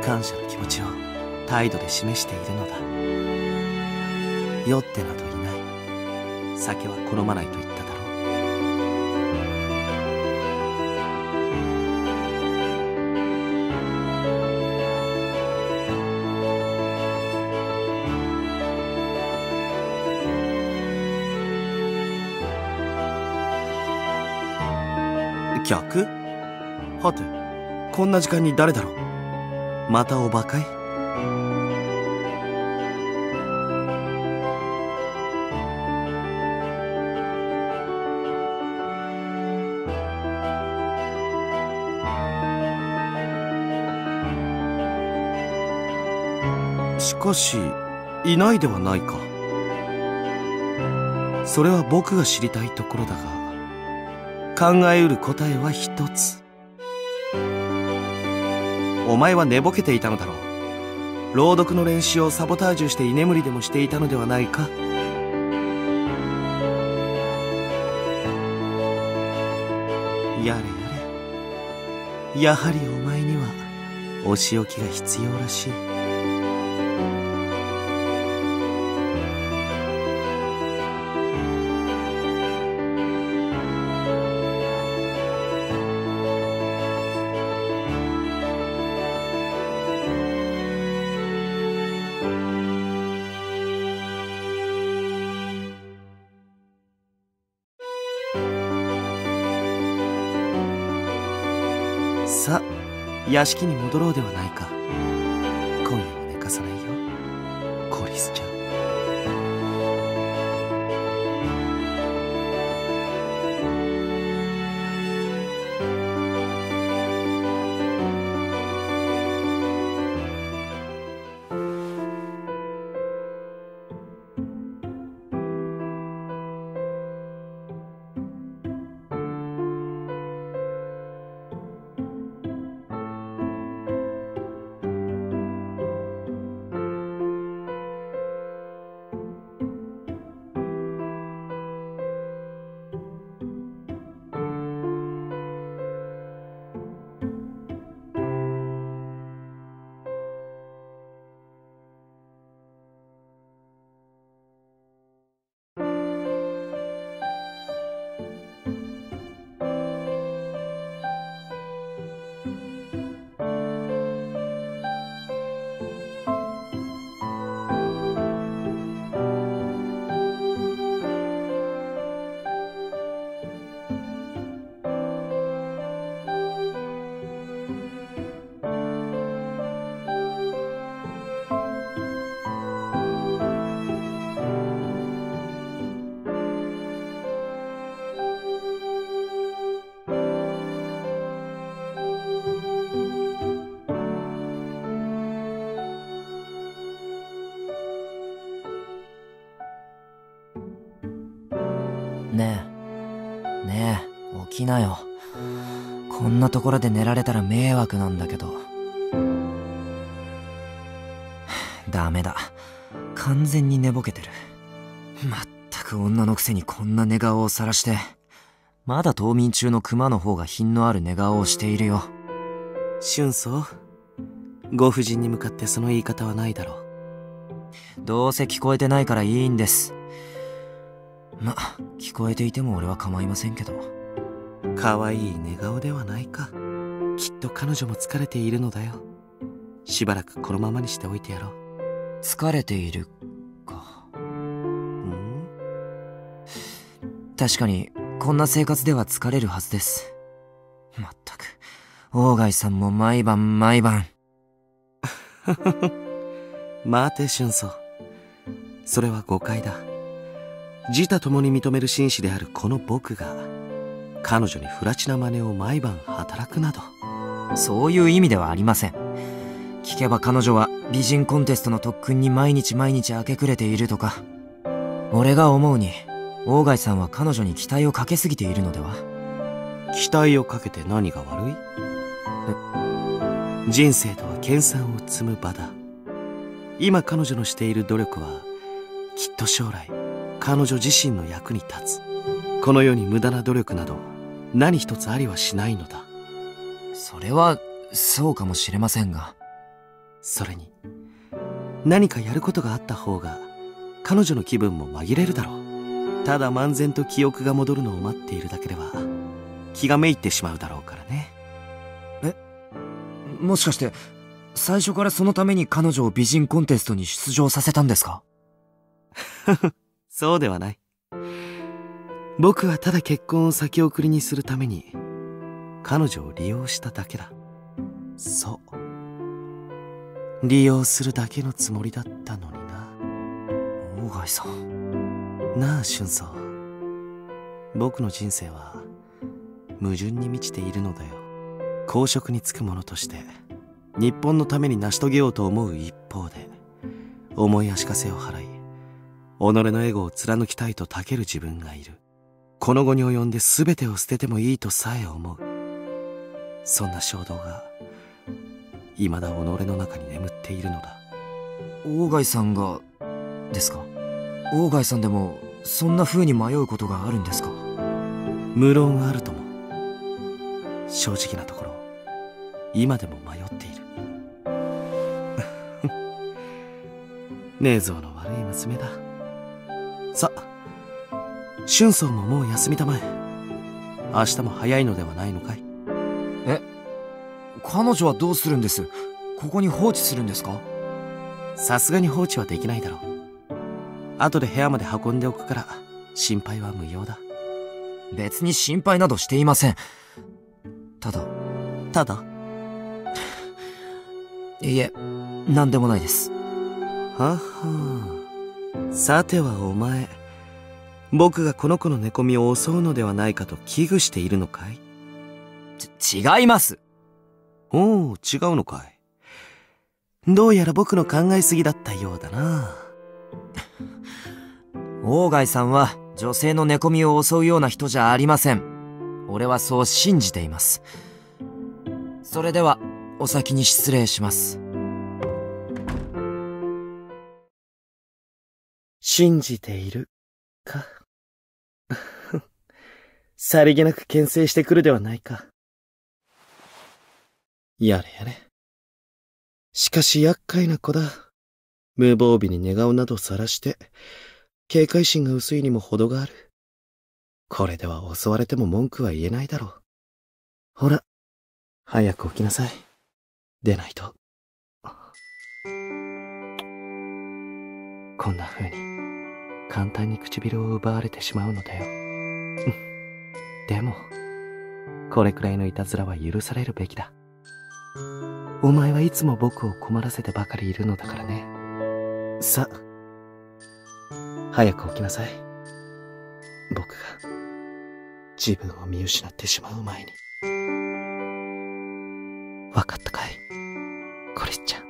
感謝の気持ちを態度で示しているのだ。酔ってなどいない。酒は好まないと言っただろう。客？はて、こんな時間に誰だろう。またおばかい？しかしいないではないか。それは僕が知りたいところだが、考えうる答えは一つ。お前は寝ぼけていたのだろう。朗読の練習をサボタージュして居眠りでもしていたのではないか。やれやれ、やはりお前にはお仕置きが必要らしい。さあ、屋敷に戻ろうではないか。今夜は寝かさないよ、コリスちゃん。ねえ、ねえ、起きなよ。こんなところで寝られたら迷惑なんだけど。ダメだ。完全に寝ぼけてる。まったく女のくせにこんな寝顔を晒して。まだ冬眠中の熊の方が品のある寝顔をしているよ。俊宗、ご婦人に向かってその言い方はないだろう。どうせ聞こえてないからいいんです。ま、聞こえていても俺は構いませんけど。可愛い寝顔ではないか。きっと彼女も疲れているのだよ。しばらくこのままにしておいてやろう。疲れているか。確かにこんな生活では疲れるはずです。まったく鴎外さんも毎晩毎晩。待て俊宗、それは誤解だ。自他共に認める紳士であるこの僕が彼女に不埒な真似を毎晩働くなど。そういう意味ではありません。聞けば彼女は美人コンテストの特訓に毎日毎日明け暮れているとか。俺が思うに大貝さんは彼女に期待をかけすぎているのでは。期待をかけて何が悪い？人生とは研鑽を積む場だ。今彼女のしている努力はきっと将来彼女自身の役に立つ。この世に無駄な努力など何一つありはしないのだ。それはそうかもしれませんが、それに何かやることがあった方が彼女の気分も紛れるだろう。ただ漫然と記憶が戻るのを待っているだけでは気がめいってしまうだろうからね。もしかして最初からそのために彼女を美人コンテストに出場させたんですか？そうではない。僕はただ結婚を先送りにするために彼女を利用しただけだ。そう、利用するだけのつもりだったのにな。大貝さん。なあ俊宗、僕の人生は矛盾に満ちているのだよ。公職に就く者として日本のために成し遂げようと思う一方で、重い足かせを払い己のエゴを貫きたいとたける自分がいる。この後に及んで全てを捨ててもいいとさえ思う。そんな衝動が未だ己の中に眠っているのだ。大貝さんがですか？大貝さんでもそんな風に迷うことがあるんですか？無論あるとも。正直なところ今でも迷っている。姉像の悪い娘だ。さ、俊宗ももう休みたまえ。明日も早いのではないのかい？彼女はどうするんです？ここに放置するんですか？さすがに放置はできないだろう。後で部屋まで運んでおくから心配は無用だ。別に心配などしていません。ただいえ、何でもないです。はは。さてはお前、僕がこの子の寝込みを襲うのではないかと危惧しているのかい？違います。おお、違うのかい。どうやら僕の考えすぎだったようだな。大貝さんは女性の寝込みを襲うような人じゃありません。俺はそう信じています。それではお先に失礼します。信じているか。さりげなく牽制してくるではないか。やれやれ。しかし厄介な子だ。無防備に寝顔など晒して、警戒心が薄いにも程がある。これでは襲われても文句は言えないだろう。ほら、早く起きなさい。出ないと。こんな風に、簡単に唇を奪われてしまうのだよ。でも、これくらいのいたずらは許されるべきだ。お前はいつも僕を困らせてばかりいるのだからね。さ、早く起きなさい。僕が自分を見失ってしまう前に。わかったかい、コリスちゃん。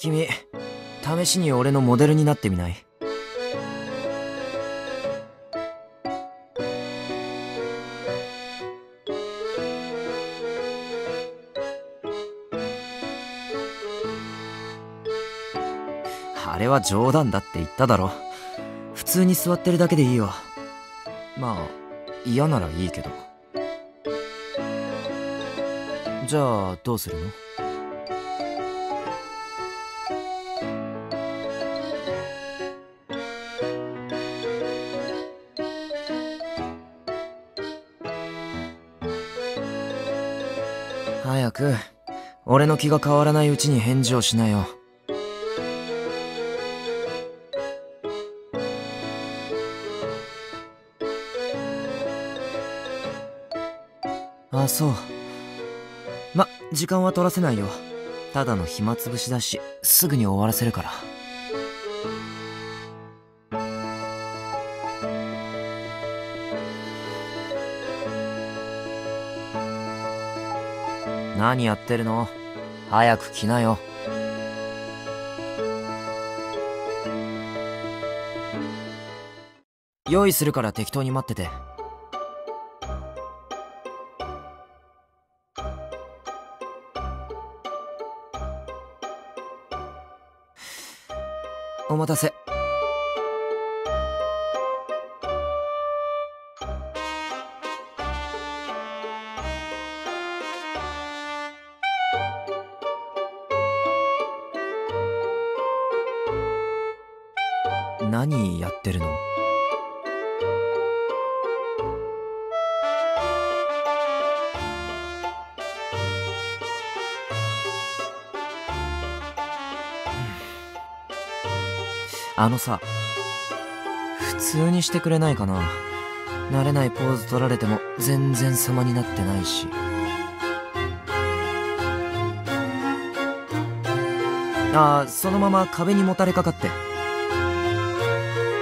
君、試しに俺のモデルになってみない？あれは冗談だって言っただろ。普通に座ってるだけでいいよ。まあ、嫌ならいいけど。じゃあ、どうするの？早く、俺の気が変わらないうちに返事をしなよ。あ、そう。時間は取らせないよ。ただの暇つぶしだし、すぐに終わらせるから。何やってるの？早く来なよ。用意するから適当に待ってて。お待たせ。何やってるの？さ、普通にしてくれないかな。慣れないポーズ取られても全然様になってないし。そのまま壁にもたれかかって。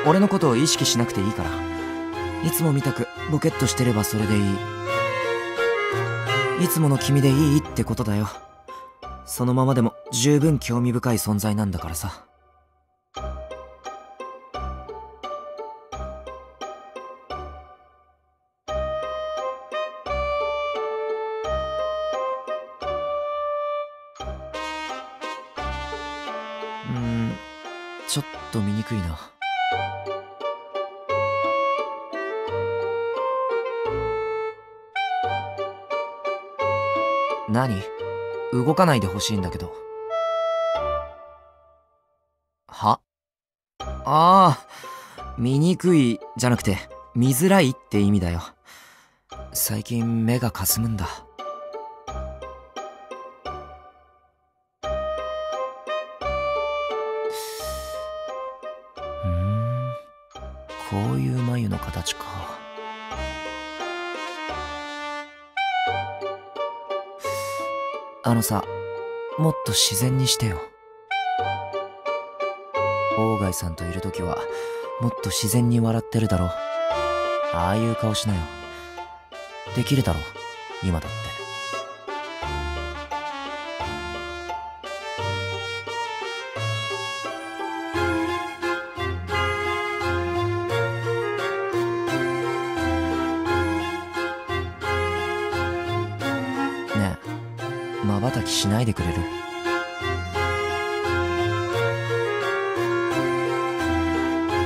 俺のことを意識しなくていいから。いつもみたくボケっとしてればそれでいい。いつもの君でいいってことだよ。そのままでも十分興味深い存在なんだからさ。ちょっと見にくいな。何？動かないでほしいんだけど。は？見にくいじゃなくて見づらいって意味だよ。最近目がかすむんだ。こういう眉の形か。さ、もっと自然にしてよ。鴎外さんといるときはもっと自然に笑ってるだろ。ああいう顔しなよ。できるだろ、今だって。瞬きしないでくれる？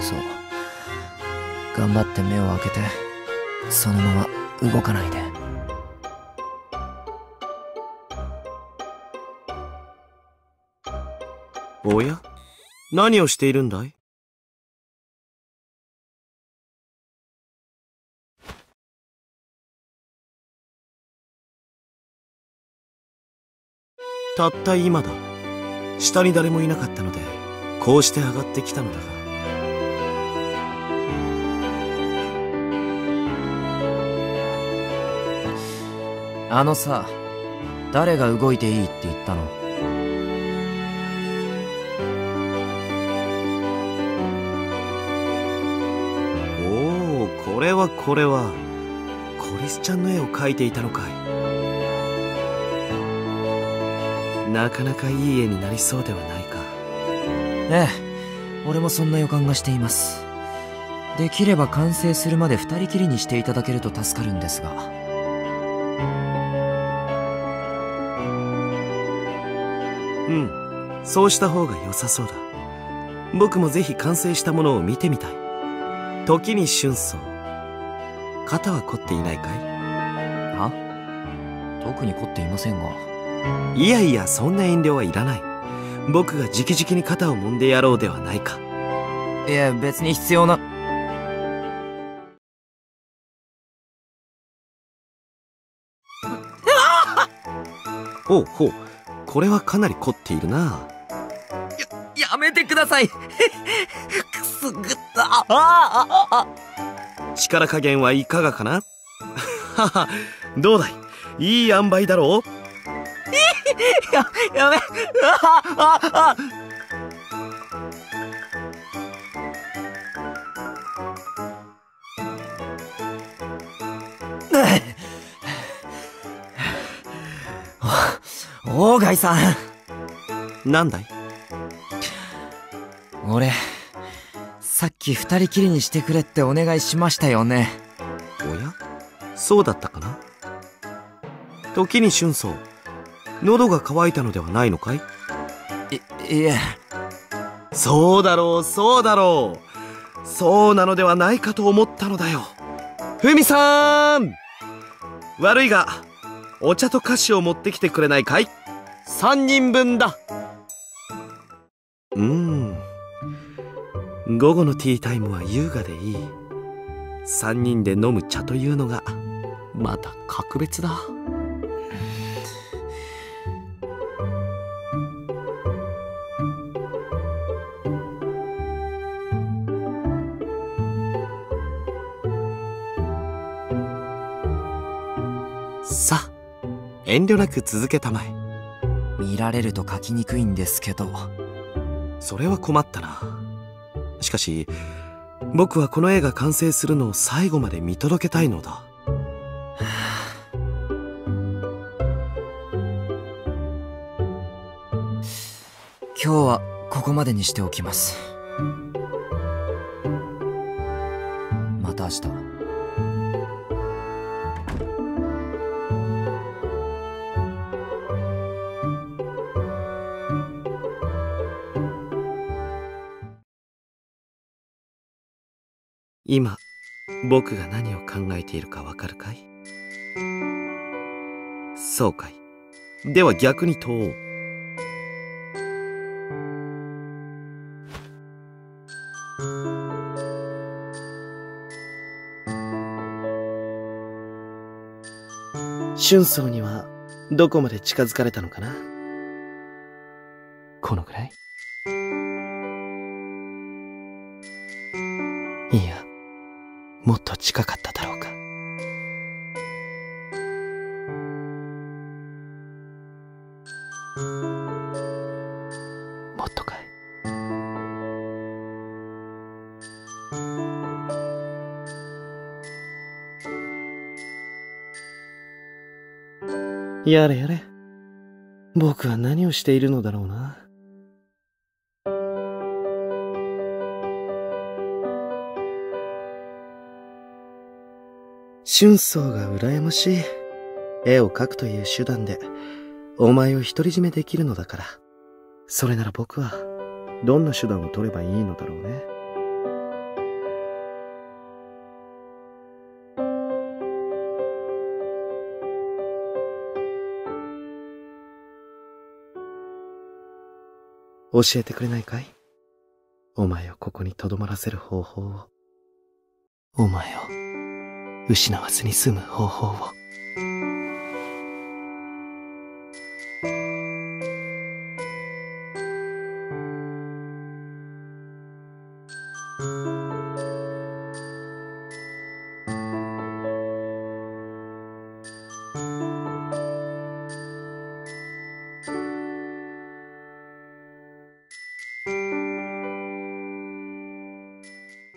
そう、頑張って目を開けて、そのまま動かないで。おや？何をしているんだい？たった今だ。下に誰もいなかったので、こうして上がってきたのだが。さ、誰が動いていいって言ったの？おお、これはコリスちゃんの絵を描いていたのかい。なかなかいい絵になりそうではないか。ええ、俺もそんな予感がしています。できれば完成するまで二人きりにしていただけると助かるんですが。うん、そうした方が良さそうだ。僕もぜひ完成したものを見てみたい。時に春草、肩は凝っていないかい？特に凝っていませんが。いやいや、そんな遠慮はいらない。僕が直々に肩を揉んでやろうではないか。いや、別に必要な。ほうほう、これはかなり凝っているな。やめてください。くすぐった。力加減はいかがかな？はは、どうだい？いい塩梅だろう。やめ、オーガイさん。なんだい？俺、さっき二人きりにしてくれってお願いしましたよね。おや、そうだったかな。時に春草、喉が渇いたのではないのかい？いえ。そうだろう、そうだろう。そうなのではないかと思ったのだよ。ふみさん、悪いがお茶と菓子を持ってきてくれないかい？3人分だ。午後のティータイムは優雅でいい。3人で飲む茶というのがまた格別だ。さあ、遠慮なく続けたまえ。見られると書きにくいんですけど。それは困ったな。しかし僕はこの絵が完成するのを最後まで見届けたいのだ。今日はここまでにしておきます。また明日。今僕が何を考えているかわかるかい？そうかい。では逆に問おう。春草にはどこまで近づかれたのかな？このぐらい？いや、もっと近かっただろうか。もっとかい？やれやれ。僕は何をしているのだろうな。春草が羨ましい。絵を描くという手段でお前を独り占めできるのだから。それなら僕はどんな手段を取ればいいのだろうね。教えてくれないかい？お前をここに留まらせる方法を。お前を失わずに済む方法を。